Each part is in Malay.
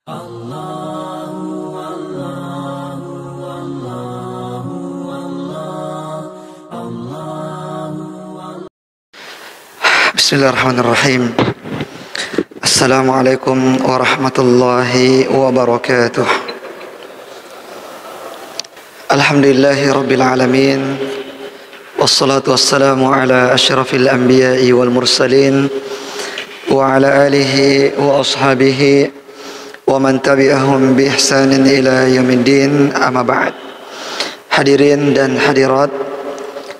Bismillahirrahmanirrahim. Assalamualaikum warahmatullahi wabarakatuh. Alhamdulillahi rabbil alamin. Wassalatu wassalamu ala asyrafil anbiya'i wal mursalin wa ala alihi wa ashabihi wa man tabi'ahum bi ihsanin ila yaumiddin, amma ba'd. Hadirin dan hadirat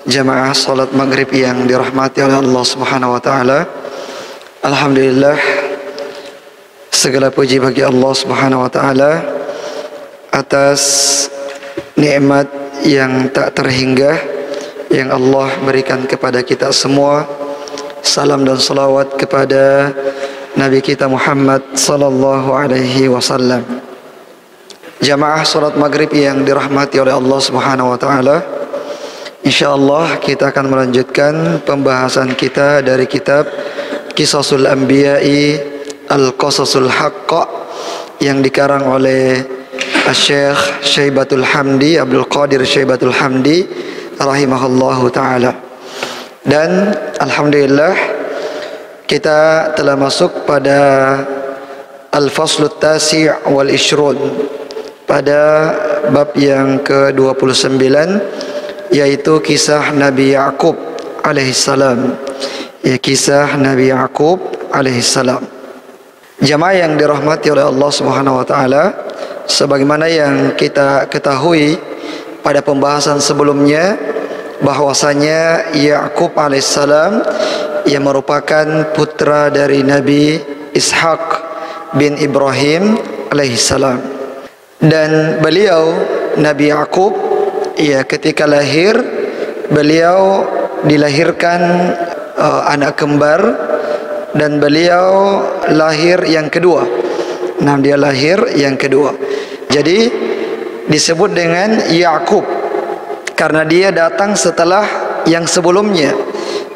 jamaah salat maghrib yang dirahmati oleh Allah Subhanahu wa taala. Alhamdulillah, segala puji bagi Allah Subhanahu wa taala atas nikmat yang tak terhingga yang Allah berikan kepada kita semua. Salam dan salawat kepada Nabi kita Muhammad sallallahu alaihi wasallam. Jamaah salat maghrib yang dirahmati oleh Allah Subhanahu wa taala, insyaallah kita akan melanjutkan pembahasan kita dari kitab Qisasul Anbiya'i Al-Qasasul Haqqa yang dikarang oleh Syekh Syaibatul Hamdi, Abdul Qadir Syaibatul Hamdi rahimahullahu ta'ala. Dan alhamdulillah kita telah masuk pada Al-Faslut Tasi' wal Ishrun, pada bab yang ke-29, yaitu kisah Nabi Ya'qub alaihissalam. Ya, kisah Nabi Ya'qub alaihissalam. Jamaah yang dirahmati oleh Allah Subhanahu wa taala, sebagaimana yang kita ketahui pada pembahasan sebelumnya, bahwasanya Ya'qub alaihissalam yang merupakan putra dari Nabi Ishaq bin Ibrahim alaihissalam. Dan beliau Nabi Ya'qub, ya, ketika lahir beliau dilahirkan anak kembar, dan beliau lahir yang kedua. Nah, dia lahir yang kedua. Jadi disebut dengan Ya'qub karena dia datang setelah yang sebelumnya.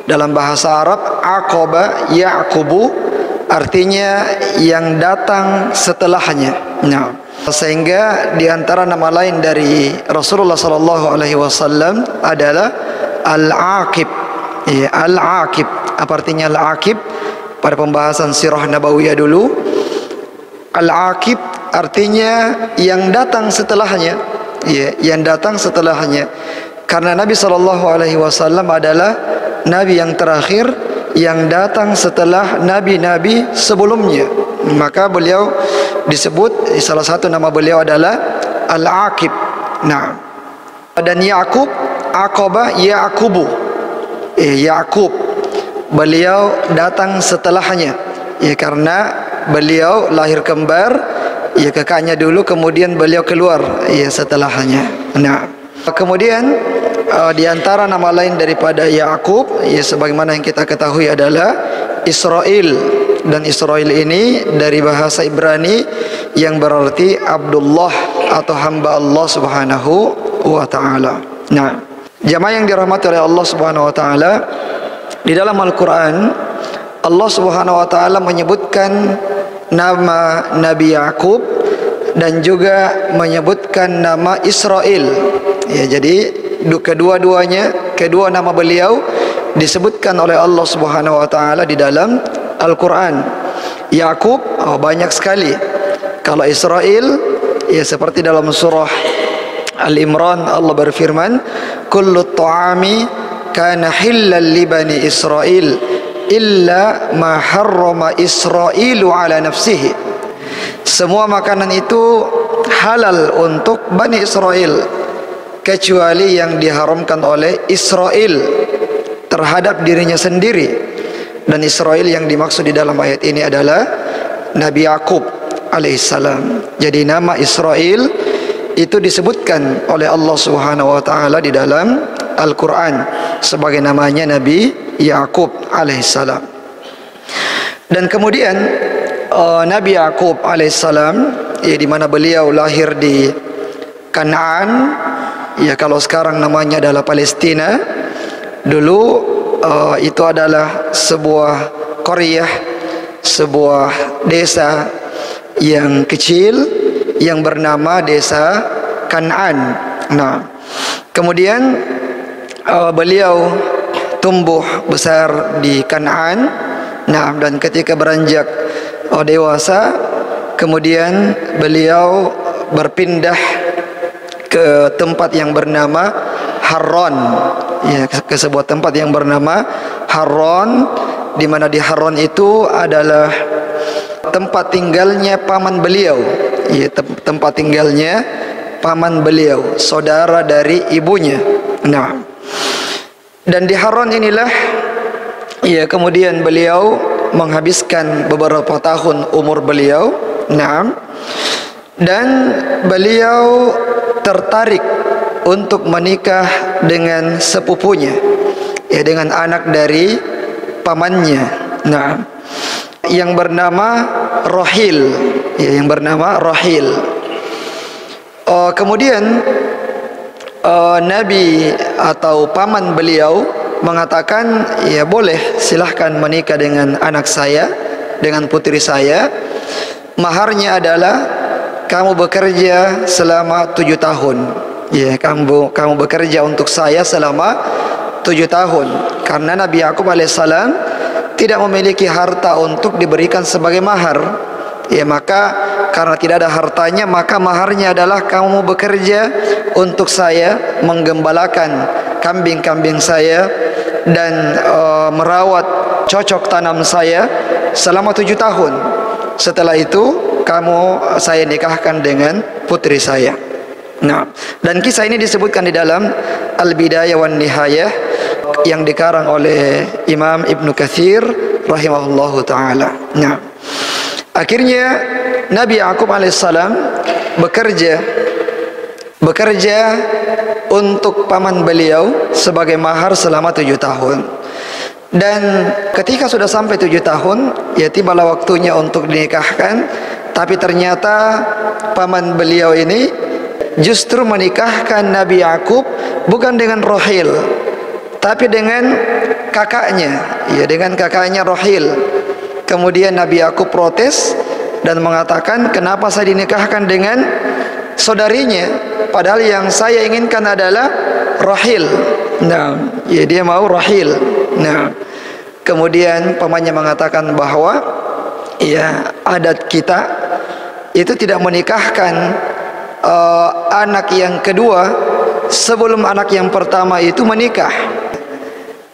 Dalam bahasa Arab, aqaba ya'qubu artinya yang datang setelahnya. Nah, sehingga di antara nama lain dari Rasulullah sallallahu alaihi wasallam adalah Al-Aqib. Ya, Al-Aqib. Apa artinya Al-Aqib? Pada pembahasan sirah nabawiyah dulu, Al-Aqib artinya yang datang setelahnya. Ya, yang datang setelahnya. Karena Nabi sallallahu alaihi wasallam adalah nabi yang terakhir yang datang setelah nabi-nabi sebelumnya. Maka beliau disebut, salah satu nama beliau adalah Al-Aqib. Nah, dan Ya'qub, aqaba ya'qubu. Ya'qub, beliau datang setelahnya. Ya, karena beliau lahir kembar, ya, kakaknya dulu, kemudian beliau keluar, ya, setelahnya. Nah, kemudian di antara nama lain daripada Ya'qub, ya, sebagaimana yang kita ketahui adalah Israel. Dan Israel ini dari bahasa Ibrani yang berarti Abdullah atau hamba Allah Subhanahu wa taala. Nah, jamaah yang dirahmati oleh Allah Subhanahu wa taala, di dalam Al-Qur'an Allah Subhanahu wa taala menyebutkan nama Nabi Ya'qub dan juga menyebutkan nama Israel. Ya, jadi kedua-duanya, kedua nama beliau disebutkan oleh Allah Subhanahu wa taala di dalam Al-Quran. Ya'qub banyak sekali. Kalau Israel, ya, seperti dalam surah Al-Imran Allah berfirman, kullu ta'ami kana hillal li bani Israel illa ma harrama Israilu ala nafsihi. Semua makanan itu halal untuk Bani Israel kecuali yang diharamkan oleh Israel terhadap dirinya sendiri. Dan Israel yang dimaksud di dalam ayat ini adalah Nabi Ya'qub alaihissalam. Jadi nama Israel itu disebutkan oleh Allah Subhanahu wa taala di dalam Al-Qur'an sebagai namanya Nabi Ya'qub alaihissalam. Dan kemudian Nabi Ya'qub alaihissalam, ya, di mana beliau lahir di Kanaan, ya, kalau sekarang namanya adalah Palestina. Dulu itu adalah sebuah qaryah, sebuah desa yang kecil yang bernama desa Kan'an. Nah, kemudian beliau tumbuh besar di Kan'an. Nah, dan ketika beranjak dewasa, kemudian beliau berpindah ke tempat yang bernama Harran, ya, ke sebuah tempat yang bernama Harran, di mana di Harran itu adalah tempat tinggalnya paman beliau, ya, tempat tinggalnya paman beliau, saudara dari ibunya. Nah, dan di Harran inilah, ya, kemudian beliau menghabiskan beberapa tahun umur beliau. Nah, dan beliau tertarik untuk menikah dengan sepupunya, ya, dengan anak dari pamannya. Nah, yang bernama Rohil, ya, yang bernama Rohil. Kemudian Nabi atau paman beliau mengatakan, ya boleh, silahkan menikah dengan anak saya, dengan putri saya. Maharnya adalah kamu bekerja selama 7 tahun. Ya, kamu bekerja untuk saya selama 7 tahun. Karena Nabi Yakub alaihissalam tidak memiliki harta untuk diberikan sebagai mahar. Ya, maka karena tidak ada hartanya, maka maharnya adalah kamu bekerja untuk saya, menggembalakan kambing-kambing saya dan merawat cocok tanam saya selama 7 tahun. Setelah itu saya nikahkan dengan putri saya. Nah, dan kisah ini disebutkan di dalam Al-Bidayah wan Nihayah yang dikarang oleh Imam Ibnu Katsir rahimahullahu taala. Nah, akhirnya Nabi Yakub alaihissalam bekerja untuk paman beliau sebagai mahar selama 7 tahun. Dan ketika sudah sampai 7 tahun, ya, tibalah waktunya untuk dinikahkan. Tapi ternyata paman beliau ini justru menikahkan Nabi Yakub bukan dengan Rohil, tapi dengan kakaknya, ya, dengan kakaknya Rohil. Kemudian Nabi Yakub protes dan mengatakan, kenapa saya dinikahkan dengan saudarinya, padahal yang saya inginkan adalah Rohil. Nah, ya, dia mau Rohil. Nah, kemudian pamannya mengatakan bahwa, ya, adat kita itu tidak menikahkan anak yang kedua sebelum anak yang pertama itu menikah.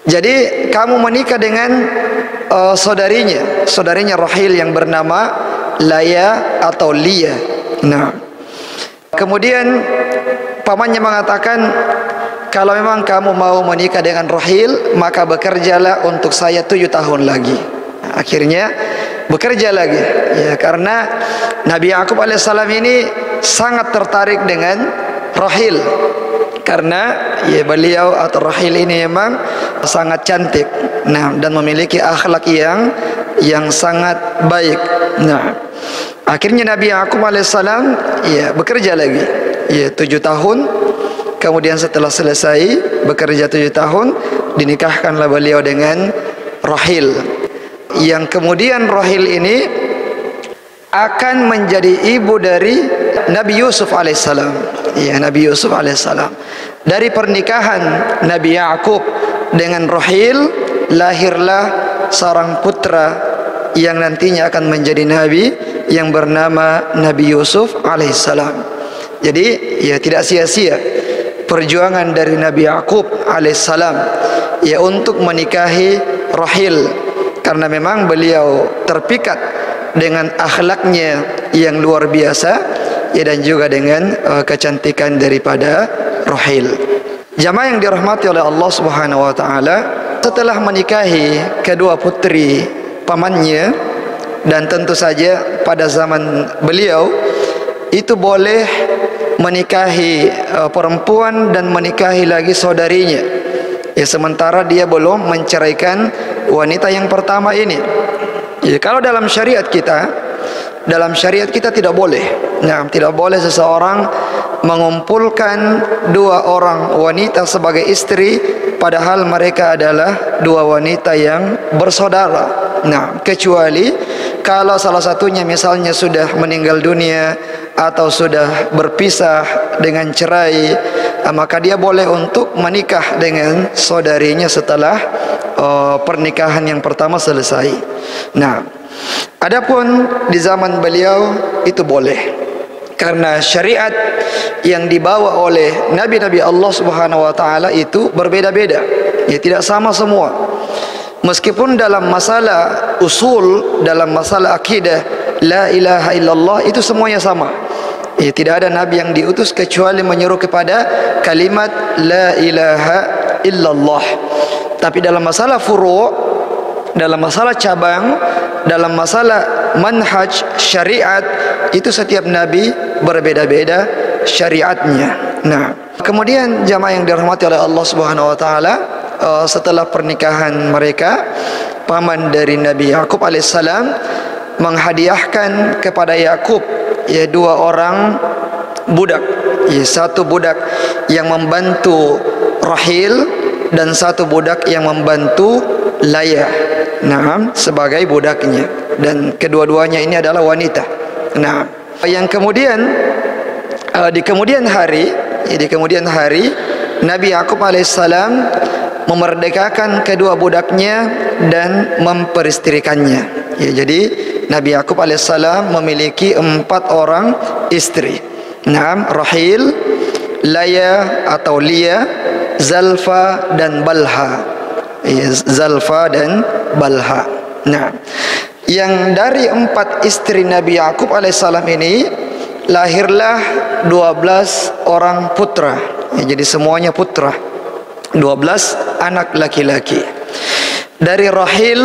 Jadi kamu menikah dengan saudarinya Rohil yang bernama Laya atau Lia. Nah, kemudian pamannya mengatakan, kalau memang kamu mau menikah dengan Rohil, maka bekerjalah untuk saya 7 tahun lagi. Akhirnya bekerja lagi, ya, karena Nabi Yakub alaihissalam ini sangat tertarik dengan Rohil, karena, ya, beliau atau Rohil ini memang sangat cantik, nah, dan memiliki akhlak yang sangat baik. Nah, akhirnya Nabi Yakub alaihissalam, ya, bekerja lagi, ya, 7 tahun. Kemudian setelah selesai bekerja 7 tahun, dinikahkanlah beliau dengan Rohil, yang kemudian Rohil ini akan menjadi ibu dari Nabi Yusuf alaihissalam. Ya, Nabi Yusuf alaihissalam. Dari pernikahan Nabi Yakub dengan Rohil lahirlah seorang putra yang nantinya akan menjadi nabi, yang bernama Nabi Yusuf alaihissalam. Jadi, ya, tidak sia-sia perjuangan dari Nabi Yakub alaihissalam, ya, untuk menikahi Rohil, karena memang beliau terpikat dengan akhlaknya yang luar biasa, ya, dan juga dengan kecantikan daripada Rohil. Jamaah yang dirahmati oleh Allah Subhanahu wa taala, setelah menikahi kedua putri pamannya, dan tentu saja pada zaman beliau itu boleh menikahi perempuan dan menikahi lagi saudarinya, ya, sementara dia belum menceraikan wanita yang pertama ini. Ya, kalau dalam syariat kita tidak boleh. Nah, tidak boleh seseorang mengumpulkan 2 orang wanita sebagai istri, padahal mereka adalah 2 wanita yang bersaudara. Nah, kecuali kalau salah satunya misalnya sudah meninggal dunia atau sudah berpisah dengan cerai, maka dia boleh untuk menikah dengan saudarinya setelah pernikahan yang pertama selesai. Nah, adapun di zaman beliau itu boleh, karena syariat yang dibawa oleh nabi-nabi Allah Subhanahu wa taala itu berbeda-beda, ya tidak sama semua. Meskipun dalam masalah usul, dalam masalah akidah la ilaha illallah itu semuanya sama. Ya, tidak ada nabi yang diutus kecuali menyeru kepada kalimat la ilaha illallah. Tapi dalam masalah furu', dalam masalah cabang, dalam masalah manhaj syariat, itu setiap nabi berbeda-beda syariatnya. Nah, kemudian jamaah yang dirahmati oleh Allah Subhanahu wa taala, setelah pernikahan mereka, paman dari Nabi Yakub alaihissalam menghadiahkan kepada Yakub ya 2 orang budak, ya 1 budak yang membantu Rahil dan 1 budak yang membantu Laya, nah, sebagai budaknya, dan kedua-duanya ini adalah wanita. Nah, yang kemudian di kemudian hari Nabi Yakub alaihissalam memerdekakan kedua budaknya dan memperistrikannya. Ya, jadi Nabi Yakub alaihissalam memiliki 4 orang istri. Nah, Rahil, Laya atau Lia, Zalfa dan Balha. Ya, Zalfa dan Balha. Nah, yang dari 4 istri Nabi Yakub alaihissalam ini lahirlah 12 orang putra. Ya, jadi semuanya putra, 12 anak laki-laki. Dari Rahil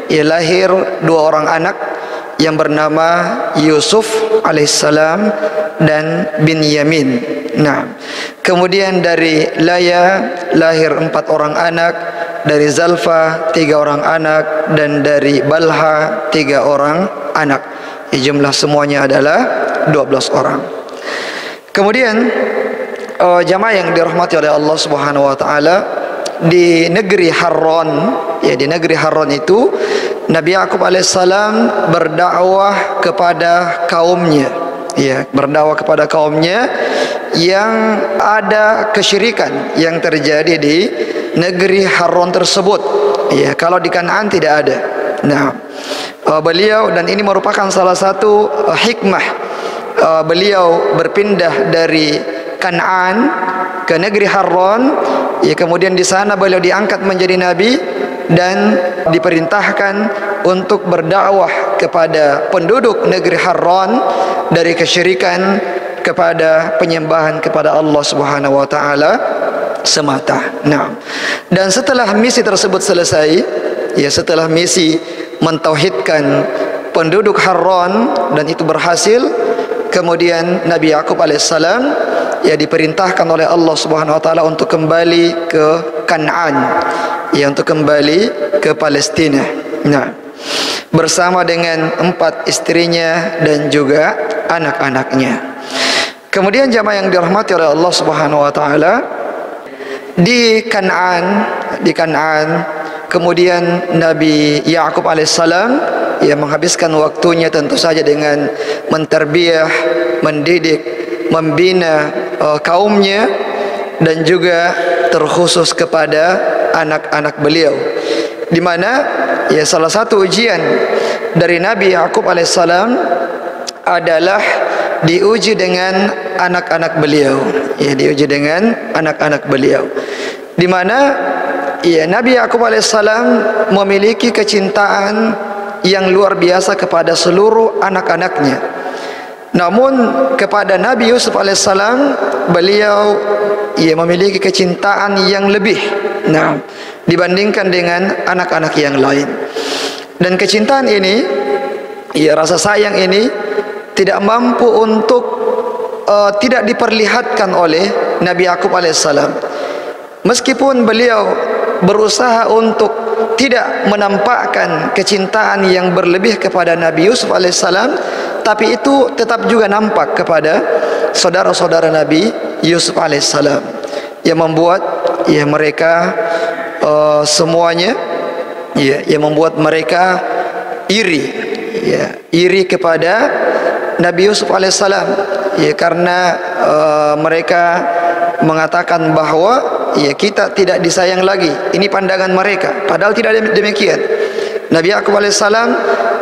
ya lahir 2 orang anak yang bernama Yusuf alaihissalam dan Binyamin. Nah, kemudian dari Laya lahir 4 orang anak, dari Zalfa 3 orang anak, dan dari Balha 3 orang anak. Jumlah semuanya adalah 12 orang. Kemudian jamaah yang dirahmati oleh Allah Subhanahu wa taala, di negeri Harran, ya di negeri Harran itu Nabi Yakub alaihissalam berdakwah kepada kaumnya, ya berdakwah kepada kaumnya yang ada kesyirikan yang terjadi di negeri Harran tersebut. Ya, kalau di Kanaan tidak ada. Nah, beliau, dan ini merupakan salah satu hikmah beliau berpindah dari Kanaan ke negeri Harran, ya kemudian di sana beliau diangkat menjadi nabi dan diperintahkan untuk berdakwah kepada penduduk negeri Harran dari kesyirikan kepada penyembahan kepada Allah Subhanahu wa taala semata. Nah, dan setelah misi tersebut selesai, ya setelah misi mentauhidkan penduduk Harran dan itu berhasil, kemudian Nabi Yakub alaihissalam ya diperintahkan oleh Allah Subhanahu wa taala untuk kembali ke Kanaan, ya untuk kembali ke Palestina. Nah, bersama dengan 4 istrinya dan juga anak-anaknya. Kemudian jamaah yang dirahmati oleh Allah Subhanahu wa taala, di Kanaan kemudian Nabi Yakub alaihissalam ya menghabiskan waktunya tentu saja dengan mentarbiyah, mendidik, membina kaumnya, dan juga terkhusus kepada anak-anak beliau, di mana ya salah satu ujian dari Nabi Yakub alaihissalam adalah diuji dengan anak-anak beliau, ya diuji dengan anak-anak beliau, di mana ya Nabi Yakub alaihissalam memiliki kecintaan yang luar biasa kepada seluruh anak-anaknya. Namun kepada Nabi Yusuf alaihissalam beliau ia memiliki kecintaan yang lebih, nah, dibandingkan dengan anak-anak yang lain. Dan kecintaan ini, ya rasa sayang ini tidak mampu untuk tidak diperlihatkan oleh Nabi Yakub alaihissalam. Meskipun beliau berusaha untuk tidak menampakkan kecintaan yang berlebih kepada Nabi Yusuf alaihissalam, tapi itu tetap juga nampak kepada saudara-saudara Nabi Yusuf alaihissalam, yang membuat ya mereka semuanya ya yang membuat mereka iri, ya, iri kepada Nabi Yusuf alaihissalam, ya, karena mereka mengatakan bahwa ya kita tidak disayang lagi. Ini pandangan mereka, padahal tidak demikian. Nabi Yakub alaihissalam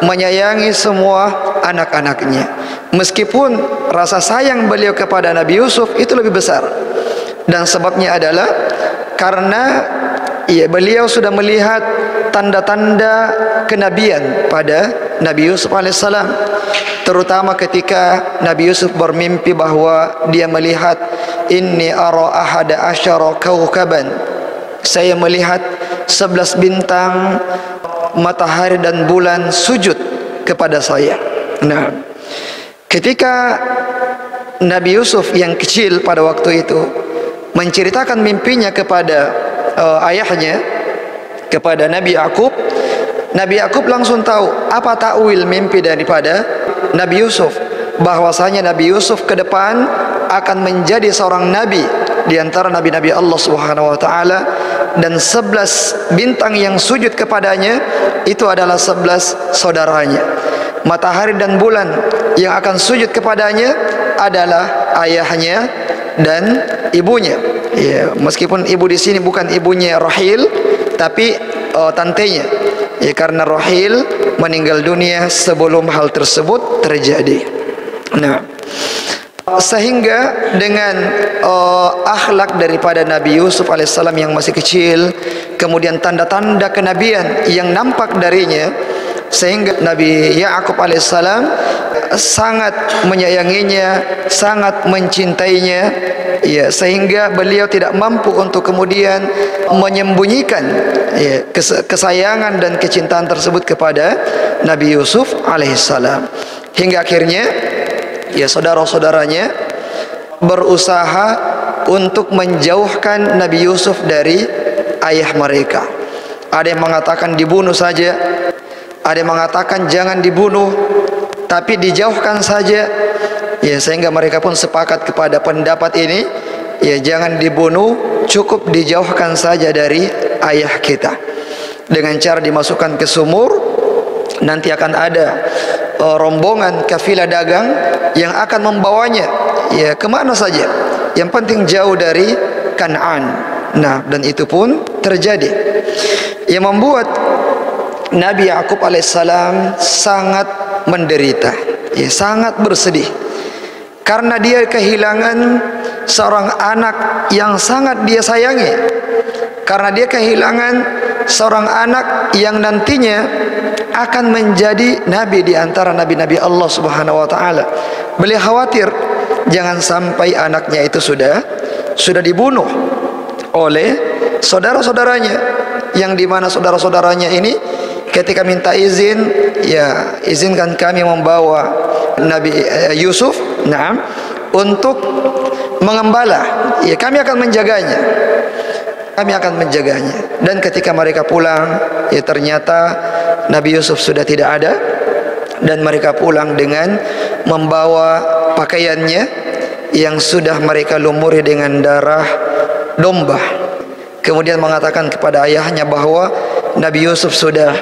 menyayangi semua anak-anaknya, meskipun rasa sayang beliau kepada Nabi Yusuf itu lebih besar. Dan sebabnya adalah karena ya, beliau sudah melihat tanda-tanda kenabian pada Nabi Yusuf alaihissalam, terutama ketika Nabi Yusuf bermimpi bahwa dia melihat, inni ara ahada asyara kawkaban, saya melihat 11 bintang, matahari dan bulan sujud kepada saya. Nah, ketika Nabi Yusuf yang kecil pada waktu itu menceritakan mimpinya kepada ayahnya, kepada Nabi Yakub, Nabi Yakub langsung tahu apa takwil mimpi daripada Nabi Yusuf, bahwasanya Nabi Yusuf ke depan akan menjadi seorang nabi di antara nabi-nabi Allah Subhanahu wa taala, dan 11 bintang yang sujud kepadanya itu adalah 11 saudaranya. Matahari dan bulan yang akan sujud kepadanya adalah ayahnya dan ibunya. Ya, meskipun ibu di sini bukan ibunya Rahil, tapi tantenya. Ya, karena Rahil meninggal dunia sebelum hal tersebut terjadi. Nah, sehingga dengan akhlak daripada Nabi Yusuf alaihissalam yang masih kecil, kemudian tanda-tanda kenabian yang nampak darinya, sehingga Nabi Yakub alaihissalam sangat menyayanginya, sangat mencintainya, ya, sehingga beliau tidak mampu untuk kemudian menyembunyikan, ya, kesayangan dan kecintaan tersebut kepada Nabi Yusuf alaihissalam, hingga akhirnya ya saudara-saudaranya berusaha untuk menjauhkan Nabi Yusuf dari ayah mereka. Ada yang mengatakan dibunuh saja, ada yang mengatakan jangan dibunuh, tapi dijauhkan saja. Ya, sehingga mereka pun sepakat kepada pendapat ini, ya, jangan dibunuh, cukup dijauhkan saja dari ayah kita. Dengan cara dimasukkan ke sumur, nanti akan ada rombongan kafilah dagang yang akan membawanya, ya, kemana saja, yang penting jauh dari Kan'an. Nah, dan itu pun terjadi, yang membuat Nabi Yakub alaihissalam sangat menderita, ya, sangat bersedih, karena dia kehilangan seorang anak yang sangat dia sayangi, karena dia kehilangan seorang anak yang nantinya akan menjadi nabi di antara nabi-nabi Allah Subhanahu wa taala. Beliau khawatir jangan sampai anaknya itu sudah dibunuh oleh saudara-saudaranya, yang dimana saudara-saudaranya ini ketika minta izin, ya, izinkan kami membawa Nabi Yusuf, nah, untuk mengembala, ya, kami akan menjaganya, Dan ketika mereka pulang, ya, ternyata Nabi Yusuf sudah tidak ada, dan mereka pulang dengan membawa pakaiannya yang sudah mereka lumuri dengan darah domba. Kemudian mengatakan kepada ayahnya bahwa Nabi Yusuf sudah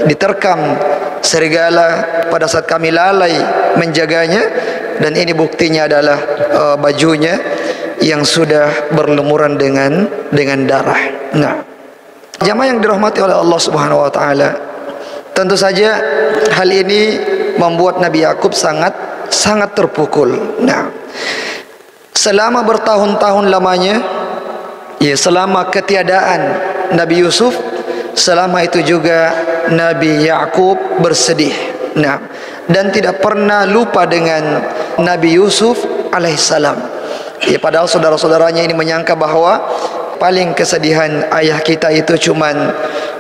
diterkam serigala pada saat kami lalai menjaganya, dan ini buktinya adalah bajunya yang sudah berlumuran dengan darah. Nah, jamaah yang dirahmati oleh Allah Subhanahu wa taala, tentu saja hal ini membuat Nabi Yakub sangat terpukul. Nah, selama bertahun-tahun lamanya, ya, selama ketiadaan Nabi Yusuf, selama itu juga Nabi Yakub bersedih. Nah, dan tidak pernah lupa dengan Nabi Yusuf alaihissalam. Ya, padahal saudara-saudaranya ini menyangka bahwa paling kesedihan ayah kita itu cuman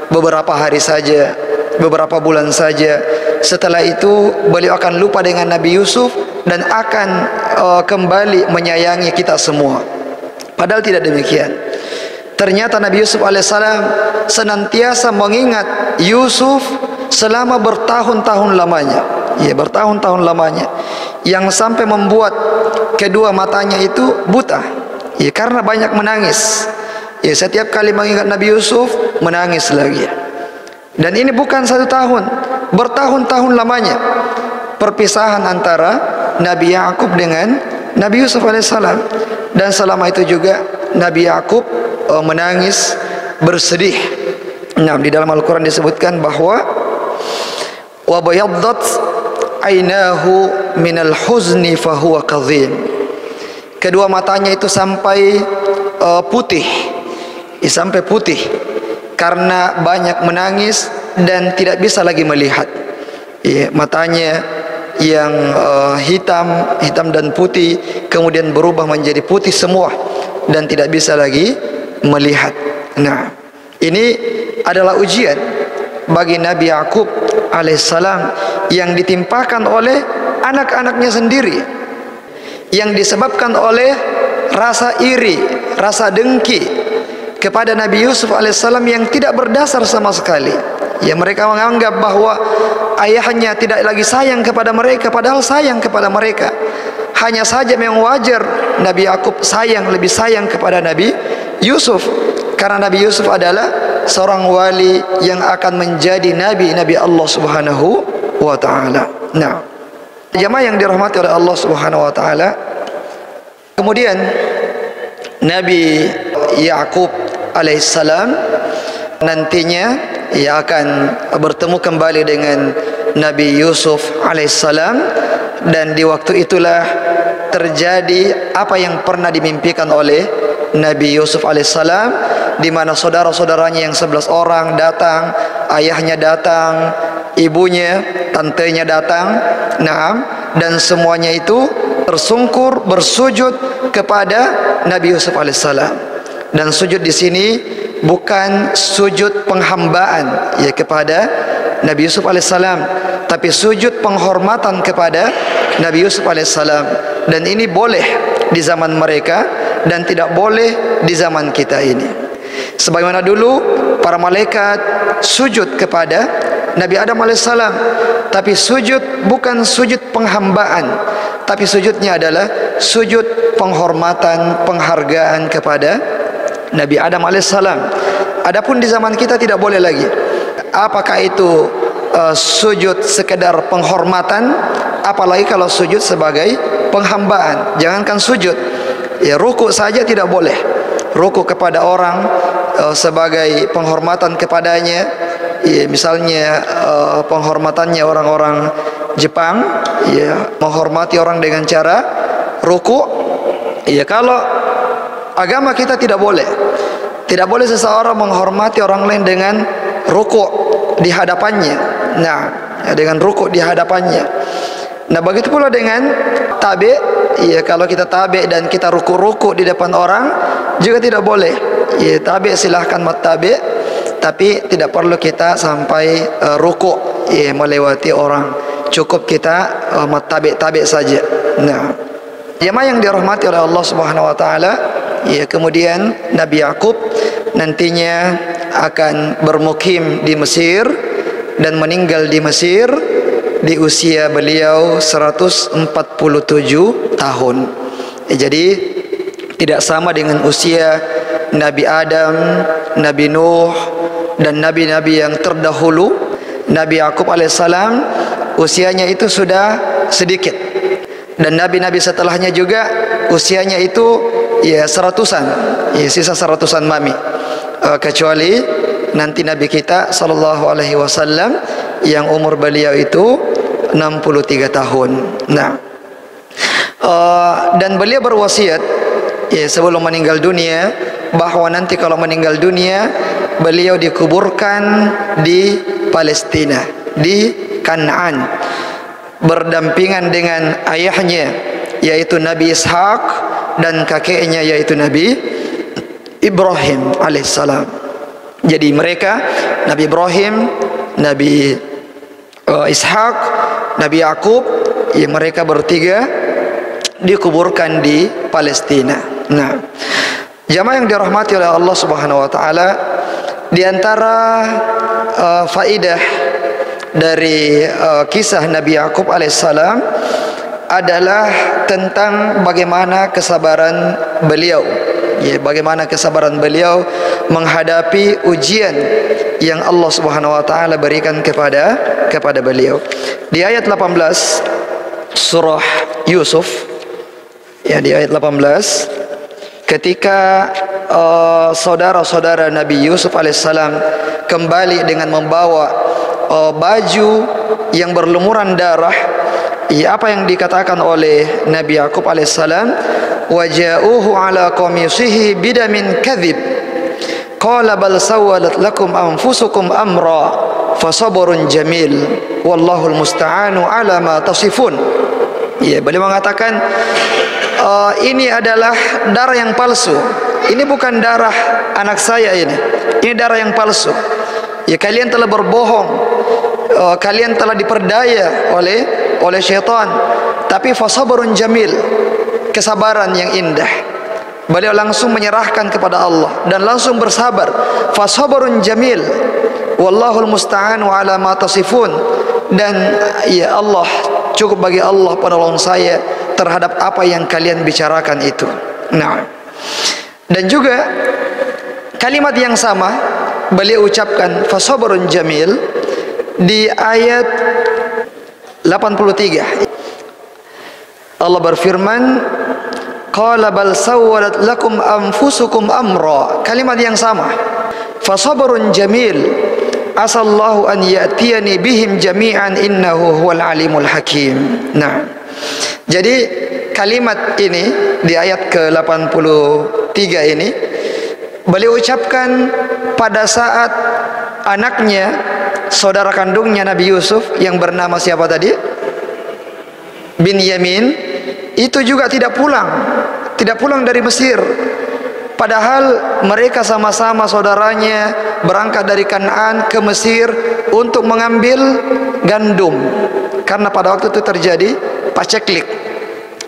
beberapa hari saja, beberapa bulan saja. Setelah itu beliau akan lupa dengan Nabi Yusuf dan akan kembali menyayangi kita semua. Padahal tidak demikian. Ternyata Nabi Yusuf alaihissalam senantiasa mengingat Yusuf selama bertahun-tahun lamanya, ya, bertahun-tahun lamanya, yang sampai membuat kedua matanya itu buta, ya, karena banyak menangis. Ya, setiap kali mengingat Nabi Yusuf menangis lagi. Dan ini bukan 1 tahun, bertahun-tahun lamanya perpisahan antara Nabi Yakub dengan Nabi Yusuf alaihissalam. Dan selama itu juga Nabi Yakub menangis, bersedih. Nah, di dalam Al-Quran disebutkan bahwa wa bayaddat ainahu minal huzni fahuwa kadhim. Kedua matanya itu sampai putih, sampai putih karena banyak menangis dan tidak bisa lagi melihat. Matanya yang hitam dan putih kemudian berubah menjadi putih semua dan tidak bisa lagi melihat. Nah, ini adalah ujian bagi Nabi Yakub alaihissalam yang ditimpakan oleh anak-anaknya sendiri, yang disebabkan oleh rasa iri, rasa dengki kepada Nabi Yusuf alaihissalam yang tidak berdasar sama sekali. Ya, mereka menganggap bahwa ayahnya tidak lagi sayang kepada mereka, padahal sayang kepada mereka. Hanya saja memang wajar Nabi Yakub lebih sayang kepada Nabi Yusuf, karena Nabi Yusuf adalah seorang wali yang akan menjadi Nabi Allah Subhanahu wa ta'ala. Nah, jamaah yang dirahmati oleh Allah Subhanahu wa ta'ala, kemudian Nabi Yakub alaihissalam nantinya ia akan bertemu kembali dengan Nabi Yusuf alaihissalam, dan di waktu itulah terjadi apa yang pernah dimimpikan oleh Nabi Yusuf alaihissalam, di mana saudara-saudaranya yang 11 orang datang, ayahnya datang, ibunya, tantenya datang, dan semuanya itu tersungkur bersujud kepada Nabi Yusuf alaihissalam. Dan sujud di sini bukan sujud penghambaan kepada Nabi Yusuf alaihissalam, tapi sujud penghormatan kepada Nabi Yusuf alaihissalam. Dan ini boleh di zaman mereka dan tidak boleh di zaman kita ini. Sebagaimana dulu para malaikat sujud kepada Nabi Adam alaihissalam, tapi sujud bukan sujud penghambaan, tapi sujudnya adalah sujud penghormatan, penghargaan kepada Nabi Adam alaihissalam. Adapun di zaman kita tidak boleh lagi. Apakah itu sujud sekedar penghormatan, apalagi kalau sujud sebagai penghambaan. Jangankan sujud, ruku saja tidak boleh. Ruku kepada orang sebagai penghormatan kepadanya, misalnya penghormatannya orang-orang Jepang, menghormati orang dengan cara ruku. Kalau agama kita tidak boleh. Tidak boleh seseorang menghormati orang lain dengan rukuk di hadapannya. Nah, dengan rukuk di hadapannya. Nah, begitu pula dengan tabi'. Kalau kita tabi' dan kita rukuk-rukuk di depan orang juga tidak boleh. Tabi' silahkan tabi', tapi tidak perlu kita sampai rukuk melewati orang. Cukup kita tabi' saja. Nah, jemaah yang dirahmati oleh Allah Subhanahu wa taala, kemudian Nabi Yakub nantinya akan bermukim di Mesir dan meninggal di Mesir di usia beliau 147 tahun. Jadi tidak sama dengan usia Nabi Adam, Nabi Nuh dan nabi-nabi yang terdahulu. Nabi Yakub alaihissalam usianya itu sudah sedikit, dan nabi-nabi setelahnya juga usianya itu seratusan, sisa seratusan mami, kecuali nanti Nabi kita sallallahu alaihi wasallam yang umur beliau itu 63 tahun. Nah, dan beliau berwasiat sebelum meninggal dunia bahwa nanti kalau meninggal dunia beliau dikuburkan di Palestina, di Kanaan, berdampingan dengan ayahnya yaitu Nabi Ishak dan kakeknya yaitu Nabi Ibrahim alaihissalam. Jadi mereka, Nabi Ibrahim, Nabi Ishak, Nabi Yakub, mereka bertiga dikuburkan di Palestina. Nah, jamaah yang dirahmati oleh Allah Subhanahu wa taala, di antara faidah dari kisah Nabi Yakub alaihissalam adalah tentang bagaimana kesabaran beliau, bagaimana kesabaran beliau menghadapi ujian yang Allah Subhanahu wa taala berikan kepada kepada beliau. Di ayat 18 surah Yusuf, ya, di ayat 18, ketika saudara-saudara Nabi Yusuf alaihissalam kembali dengan membawa baju yang berlumuran darah, ya, apa yang dikatakan oleh Nabi Yakub alaihissalam, waja'uhu ala qamisihi bidamin kadhib qala bal sawwalat lakum anfusukum amra fasabrun jamil wallahul musta'anu ala ma tasifun. Ya, beliau mengatakan ini adalah darah yang palsu. Ini bukan darah anak saya ini. Ini darah yang palsu. Ya, kalian telah berbohong. Kalian telah diperdaya oleh syaitan. Tapi fasabrun jamil, kesabaran yang indah. Beliau langsung menyerahkan kepada Allah dan langsung bersabar. Fasabrun jamil wallahul musta'anu ala ma tasifun. Dan ya Allah, cukup bagi Allah penolong saya terhadap apa yang kalian bicarakan itu. Nah, dan juga kalimat yang sama beliau ucapkan fasabrun jamil di ayat 83. Allah berfirman, qala bal sawwalat lakum anfusukum amra. Kalimat yang sama, fasabrun jamil asallahu an ya'tiyani bihim jami'an innahu huwal alimul hakim. Nah, jadi kalimat ini di ayat ke-83 ini beliau ucapkan pada saat anaknya, saudara kandungnya Nabi Yusuf yang bernama siapa tadi? Binyamin, itu juga tidak pulang dari Mesir. Padahal mereka sama-sama saudaranya berangkat dari Kanaan ke Mesir untuk mengambil gandum. Karena pada waktu itu terjadi paceklik.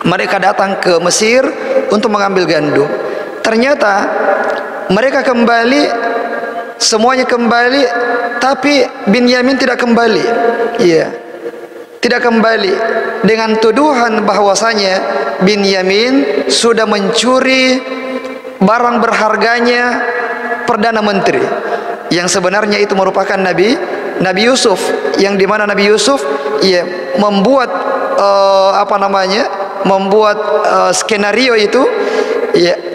Mereka datang ke Mesir untuk mengambil gandum. Ternyata mereka kembali, semuanya kembali, tapi Binyamin tidak kembali. Iya, tidak kembali, dengan tuduhan bahwasanya Binyamin sudah mencuri barang berharganya Perdana Menteri, yang sebenarnya itu merupakan Nabi Yusuf, yang dimana Nabi Yusuf membuat skenario itu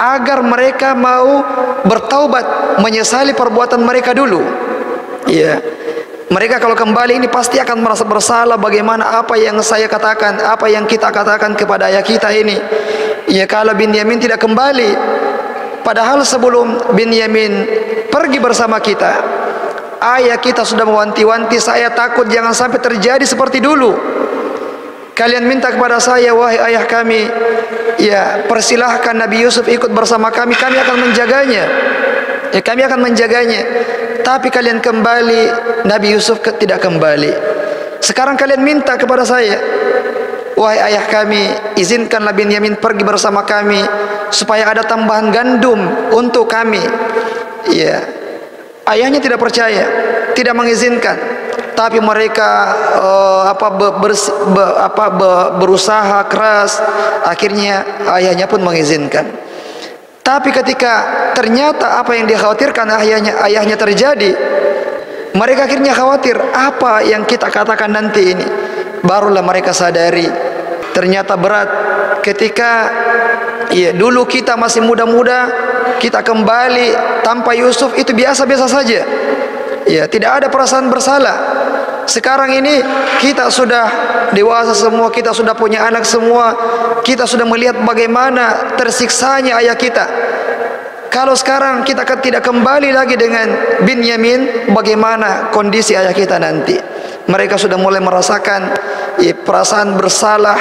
agar mereka mau bertaubat, menyesali perbuatan mereka dulu. Mereka kalau kembali ini pasti akan merasa bersalah, bagaimana apa yang saya katakan, apa yang kita katakan kepada ayah kita ini. Kalau Binyamin tidak kembali, padahal sebelum Binyamin pergi bersama kita, ayah kita sudah mewanti-wanti, saya takut jangan sampai terjadi seperti dulu. Kalian minta kepada saya, wahai ayah kami, persilahkan Nabi Yusuf ikut bersama kami akan menjaganya. Kami akan menjaganya. Tapi kalian kembali, Nabi Yusuf tidak kembali. Sekarang kalian minta kepada saya, wahai ayah kami, izinkanlah Binyamin pergi bersama kami supaya ada tambahan gandum untuk kami. Ayahnya tidak percaya, tidak mengizinkan. Tapi mereka berusaha keras. Akhirnya ayahnya pun mengizinkan. Tapi ketika ternyata apa yang dikhawatirkan ayahnya terjadi, mereka akhirnya khawatir apa yang kita katakan nanti ini. Barulah mereka sadari ternyata berat ketika dulu kita masih muda-muda, kita kembali tanpa Yusuf itu biasa-biasa saja. Tidak ada perasaan bersalah. Sekarang ini kita sudah dewasa semua, kita sudah punya anak semua, kita sudah melihat bagaimana tersiksanya ayah kita. Kalau sekarang kita tidak kembali lagi dengan Binyamin, bagaimana kondisi ayah kita nanti? Mereka sudah mulai merasakan perasaan bersalah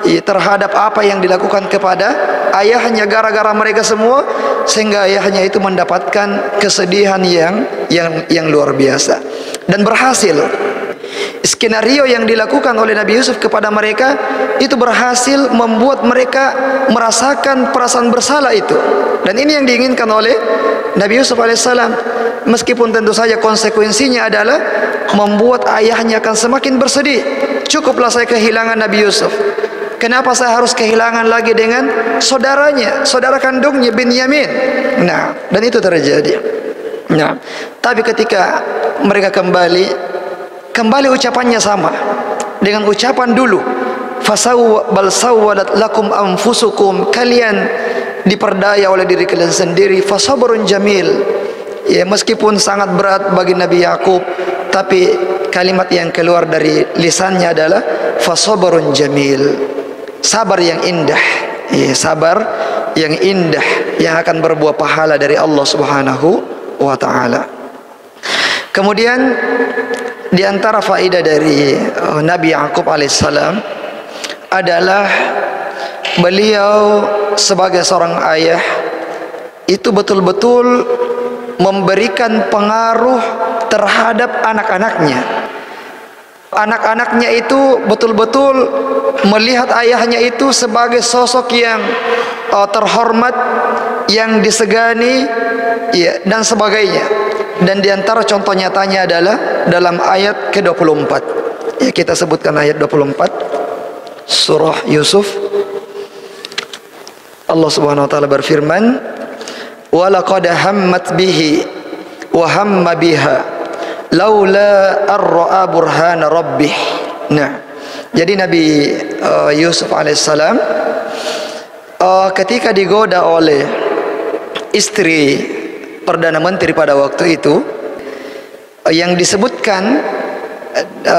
terhadap apa yang dilakukan kepada ayahnya gara-gara mereka semua, sehingga ayahnya itu mendapatkan kesedihan yang luar biasa. Dan berhasil. Skenario yang dilakukan oleh Nabi Yusuf kepada mereka itu berhasil membuat mereka merasakan perasaan bersalah itu. Dan ini yang diinginkan oleh Nabi Yusuf alaihissalam. Meskipun tentu saja konsekuensinya adalah membuat ayahnya akan semakin bersedih. Cukuplah saya kehilangan Nabi Yusuf, kenapa saya harus kehilangan lagi dengan saudaranya, saudara kandungnya Binyamin? Nah, dan itu terjadi. Nah, tapi ketika mereka kembali, kembali ucapannya sama dengan ucapan dulu. Bal sawwalat lakum anfusukum, kalian diperdaya oleh diri kalian sendiri. Fasabrun jamil, ya meskipun sangat berat bagi Nabi Yakub, tapi kalimat yang keluar dari lisannya adalah fasabrun jamil, sabar yang indah, ya, sabar yang indah yang akan berbuah pahala dari Allah Subhanahu wa taala. Kemudian di antara faedah dari Nabi Yakub alaihissalam adalah beliau sebagai seorang ayah itu betul-betul memberikan pengaruh terhadap anak-anaknya. Anak-anaknya itu betul-betul melihat ayahnya itu sebagai sosok yang terhormat, yang disegani, ya, dan sebagainya. Dan diantara contoh nyatanya adalah dalam ayat ke-24. Ya, kita sebutkan ayat 24 surah Yusuf. Allah Subhanahu wa taala berfirman, "Wa laqad hammat bihi wa hamma biha laula ar-ra'a burhana rabbih." Nah, jadi Nabi Yusuf alaihissalam ketika digoda oleh istri Perdana Menteri pada waktu itu, yang disebutkan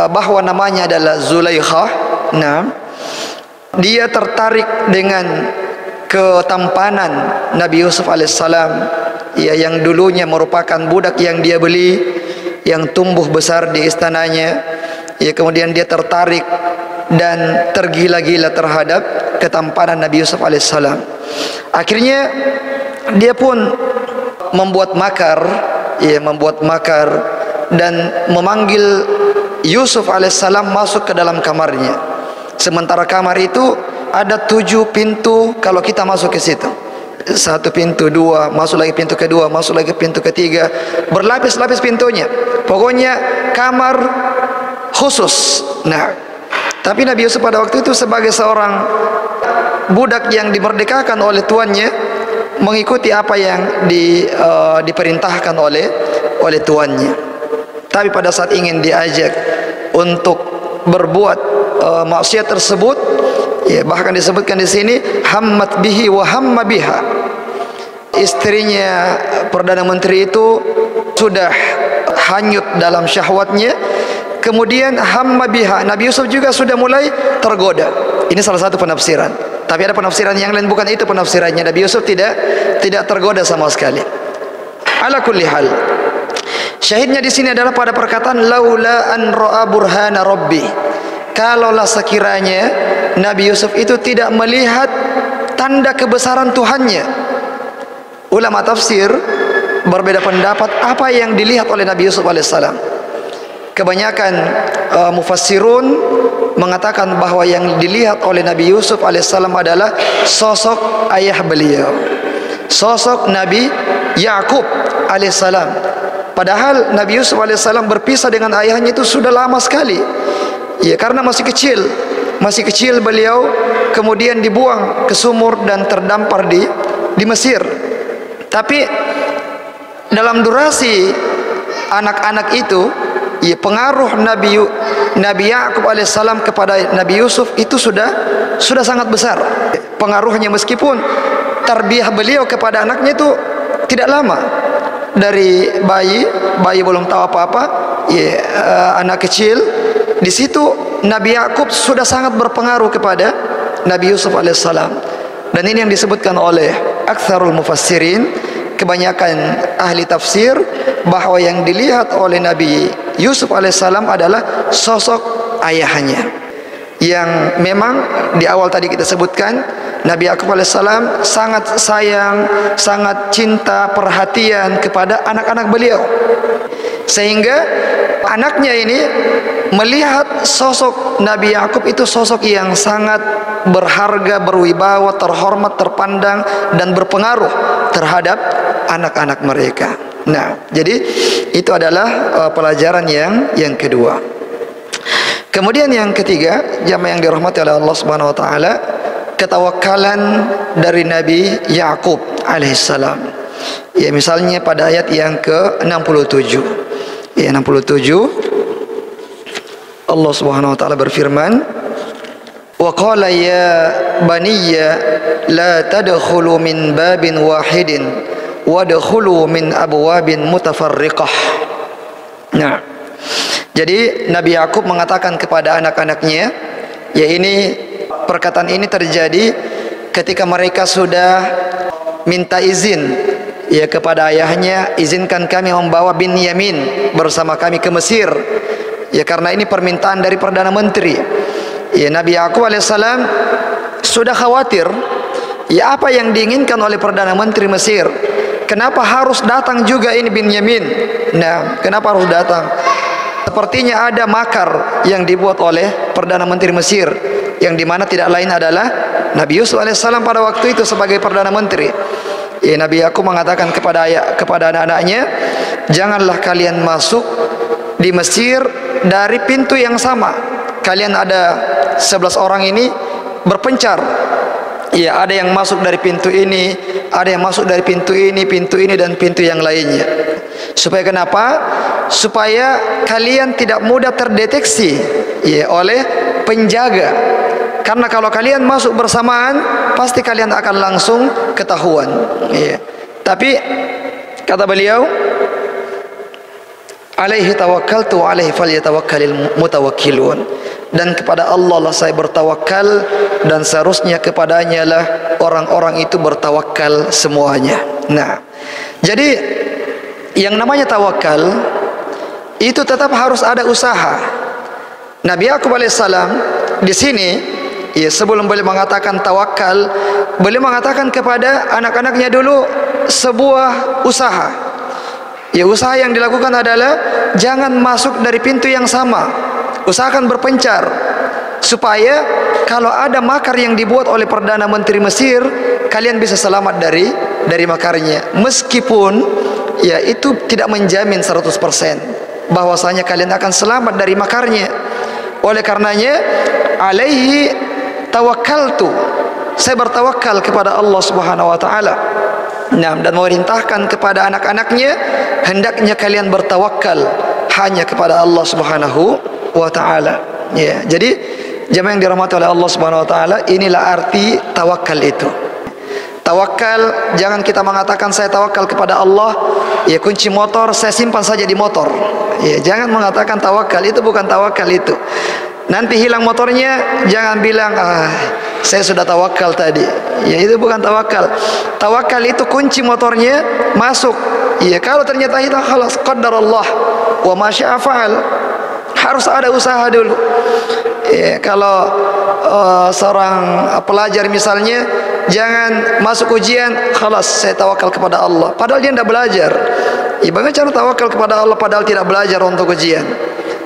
bahwa namanya adalah Zulaikha. Nah, dia tertarik dengan ketampanan Nabi Yusuf alaihissalam, ya, yang dulunya merupakan budak yang dia beli, yang tumbuh besar di istananya. Ya, kemudian dia tertarik dan tergila-gila terhadap ketampanan Nabi Yusuf alaihissalam. Akhirnya dia pun membuat makar, ya, dan memanggil Yusuf alaihissalam masuk ke dalam kamarnya. Sementara kamar itu ada 7 pintu kalau kita masuk ke situ. 1 pintu, 2, masuk lagi pintu kedua, masuk lagi pintu ketiga, berlapis-lapis pintunya. Pokoknya kamar khusus. Nah, tapi Nabi Yusuf pada waktu itu sebagai seorang budak yang dimerdekakan oleh tuannya, mengikuti apa yang diperintahkan oleh tuannya. Tapi pada saat ingin diajak untuk berbuat maksiat tersebut, ya, bahkan disebutkan di sini hammat bihi wa hamma biha. Istrinya Perdana Menteri itu sudah hanyut dalam syahwatnya, kemudian hamma biha, Nabi Yusuf juga sudah mulai tergoda. Ini salah satu penafsiran, tapi ada penafsiran yang lain, bukan itu penafsirannya. Nabi Yusuf tidak tergoda sama sekali. Ala kulli hal, syahidnya di sini adalah pada perkataan laula an ra'a burhana rabbi. Kalaulah sekiranya Nabi Yusuf itu tidak melihat tanda kebesaran Tuhannya. Ulama tafsir berbeda pendapat apa yang dilihat oleh Nabi Yusuf alaihissalam. Kebanyakan mufassirun mengatakan bahwa yang dilihat oleh Nabi Yusuf alaihissalam adalah sosok ayah beliau, sosok Nabi Yakub alaihissalam. Padahal Nabi Yusuf alaihissalam berpisah dengan ayahnya itu sudah lama sekali. Ya, karena masih kecil beliau kemudian dibuang ke sumur dan terdampar di Mesir. Tapi dalam durasi anak-anak itu, ya, pengaruh Nabi Yakub alaihissalam kepada Nabi Yusuf itu sudah sangat besar pengaruhnya, meskipun tarbiyah beliau kepada anaknya itu tidak lama. Dari bayi belum tahu apa-apa, ya, anak kecil. Di situ Nabi Yakub sudah sangat berpengaruh kepada Nabi Yusuf alaihissalam. Dan ini yang disebutkan oleh aktsarul mufassirin, kebanyakan ahli tafsir, bahwa yang dilihat oleh Nabi Yusuf alaihissalam adalah sosok ayahnya, yang memang di awal tadi kita sebutkan Nabi Yakub alaihissalam sangat sayang, sangat cinta, perhatian kepada anak-anak beliau, sehingga anaknya ini melihat sosok Nabi Yakub itu sosok yang sangat berharga, berwibawa, terhormat, terpandang, dan berpengaruh terhadap anak-anak mereka. Nah, jadi itu adalah pelajaran yang kedua. Kemudian yang ketiga, jamaah yang dirahmati oleh Allah Subhanahu wa taala, ketawakalan dari Nabi Yakub alaihissalam. Ya, misalnya pada ayat yang ke-67. Ya, 67. Allah Subhanahu wa taala berfirman, "Wa qala ya baniya la tadkhulu min babin wahidin wadkhulu min abwabin mutafarriqah." Nah, jadi Nabi Yakub mengatakan kepada anak-anaknya, ya ini perkataan ini terjadi ketika mereka sudah minta izin ya kepada ayahnya, izinkan kami membawa Binyamin bersama kami ke Mesir. Ya karena ini permintaan dari Perdana Menteri. Ya Nabi Yakub alaihissalam sudah khawatir, ya apa yang diinginkan oleh Perdana Menteri Mesir? Kenapa harus datang juga ini Binyamin? Nah, kenapa harus datang? Sepertinya ada makar yang dibuat oleh Perdana Menteri Mesir, yang dimana tidak lain adalah Nabi Yusuf alaihissalam pada waktu itu sebagai Perdana Menteri. Ya, Nabi Yakub mengatakan kepada anak-anaknya, janganlah kalian masuk di Mesir dari pintu yang sama. Kalian ada 11 orang ini berpencar. Ya, ada yang masuk dari pintu ini, ada yang masuk dari pintu ini dan pintu yang lainnya. Supaya kenapa? Supaya kalian tidak mudah terdeteksi ya oleh penjaga. Karena kalau kalian masuk bersamaan, pasti kalian akan langsung ketahuan. Ya. Tapi kata beliau, alaihi tawakkaltu wa alaihi falyatawakkalul mutawakkilun. Dan kepada Allah lah saya bertawakal, dan seharusnya kepadanya lah orang-orang itu bertawakal semuanya. Nah, jadi yang namanya tawakal itu tetap harus ada usaha. Nabi Yakub alaihissalam di sini, ya sebelum beliau mengatakan tawakal, beliau mengatakan kepada anak-anaknya dulu sebuah usaha. Ya usaha yang dilakukan adalah jangan masuk dari pintu yang sama. Usahakan berpencar supaya kalau ada makar yang dibuat oleh Perdana Menteri Mesir, kalian bisa selamat dari makarnya. Meskipun ya itu tidak menjamin 100% bahwasanya kalian akan selamat dari makarnya. Oleh karenanya, alaihi tawakkaltu, saya bertawakal kepada Allah Subhanahu wa taala. Nah, dan memerintahkan kepada anak-anaknya, hendaknya kalian bertawakal hanya kepada Allah Subhanahu wa taala. Ya, jadi jemaah yang dirahmati oleh Allah Subhanahu wa taala, inilah arti tawakal itu. Tawakal, jangan kita mengatakan saya tawakal kepada Allah, ya kunci motor saya simpan saja di motor. Ya, jangan mengatakan tawakal, itu bukan tawakal itu. Nanti hilang motornya, jangan bilang saya sudah tawakal tadi. Ya, itu bukan tawakal. Tawakal itu kunci motornya masuk. Ya, kalau ternyata itu khalas qadarullah wa ma syaa fa'al. Harus ada usaha dulu. Ya, kalau seorang pelajar misalnya, jangan masuk ujian khalas saya tawakal kepada Allah, padahal dia tidak belajar. Ya, bagaimana cara tawakal kepada Allah padahal tidak belajar untuk ujian?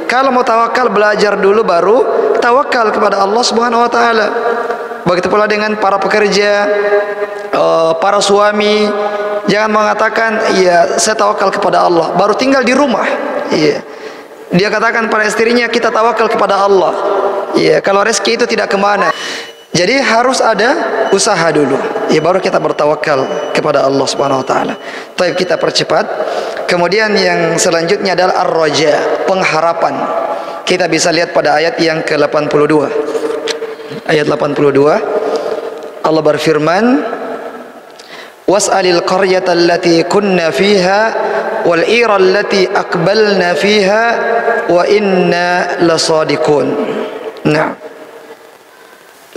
Kalau mau tawakal, belajar dulu baru tawakal kepada Allah Subhanahu wa taala. Begitu pula dengan para pekerja, para suami, jangan mengatakan ya saya tawakal kepada Allah baru tinggal di rumah. Iya. Dia katakan pada istrinya kita tawakal kepada Allah. Ya, kalau rezeki itu tidak kemana. Jadi harus ada usaha dulu. Ya, baru kita bertawakal kepada Allah Subhanahu wa taala. Baik, kita percepat. Kemudian yang selanjutnya adalah ar-raja, pengharapan. Kita bisa lihat pada ayat yang ke-82. Ayat 82. Allah berfirman, was'alil qaryata allati kunna fiha wal ira allati aqbalna fiha wa inna lasadiqun. Nah,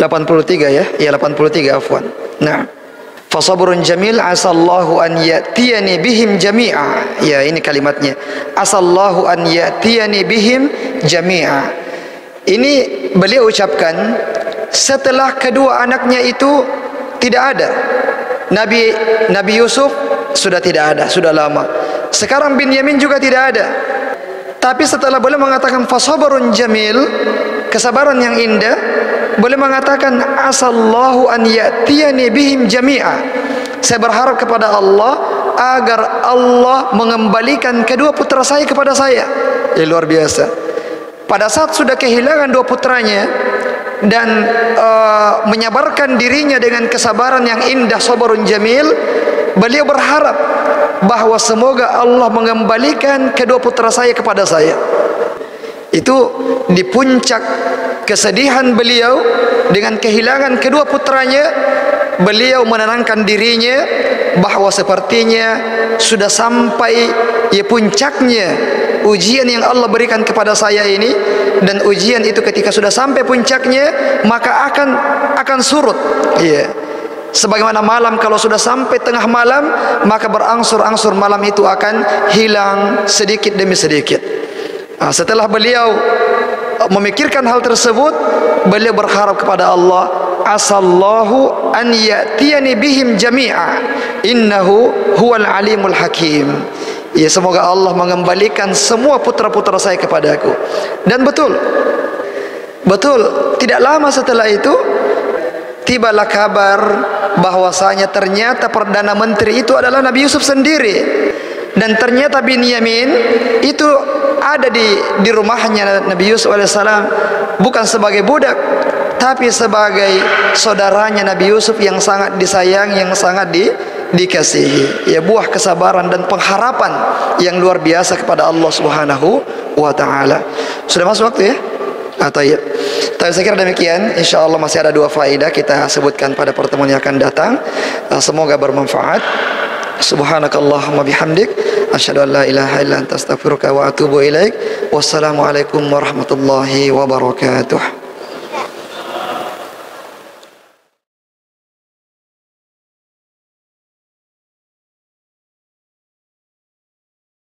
83 ya. Ya 83 afwan. Nah, fasabrun jamil asallahu an ya'tiyani bihim jami'a. Ya, ini kalimatnya. Asallahu an ya'tiyani bihim jami'a. Ini beliau ucapkan setelah kedua anaknya itu tidak ada. Nabi Yusuf sudah tidak ada, sudah lama. Sekarang Binyamin juga tidak ada. Tapi setelah beliau mengatakan fasabrun jamil, kesabaran yang indah, boleh mengatakan asallahu an ya'tiyani bihim jami'a. Saya berharap kepada Allah agar Allah mengembalikan kedua putra saya kepada saya. Ya, luar biasa. Pada saat sudah kehilangan dua putranya dan menyabarkan dirinya dengan kesabaran yang indah, sabarun jamil, beliau berharap bahwa semoga Allah mengembalikan kedua putra saya kepada saya. Itu di puncak kesedihan beliau dengan kehilangan kedua putranya, beliau menenangkan dirinya bahwa sepertinya sudah sampai puncaknya ujian yang Allah berikan kepada saya ini, dan ujian itu ketika sudah sampai puncaknya maka akan surut. Sebagaimana malam kalau sudah sampai tengah malam maka berangsur-angsur malam itu akan hilang sedikit demi sedikit. Setelah beliau memikirkan hal tersebut, beliau berharap kepada Allah, asallahu an ya'tiyani bihim jami'a innahu huwal alimul hakim. Semoga Allah mengembalikan semua putra-putra saya kepadaku. Dan betul, tidak lama setelah itu tibalah kabar bahwasanya ternyata Perdana Menteri itu adalah Nabi Yusuf sendiri. Dan ternyata Binyamin itu ada di rumahnya Nabi Yusuf alaihissalam, bukan sebagai budak tapi sebagai saudaranya Nabi Yusuf yang sangat disayang, yang sangat dikasihi. Buah kesabaran dan pengharapan yang luar biasa kepada Allah Subhanahu wa taala. Sudah masuk waktu ya? Tayyib. Tapi saya kira demikian. InsyaAllah masih ada 2 faedah kita sebutkan pada pertemuan yang akan datang. Semoga bermanfaat. Subhanakallahumma bihamdik, asyhadu an la ilaha illa anta astaghfiruka wa atubu ilaik. Wassalamualaikum warahmatullahi wabarakatuh.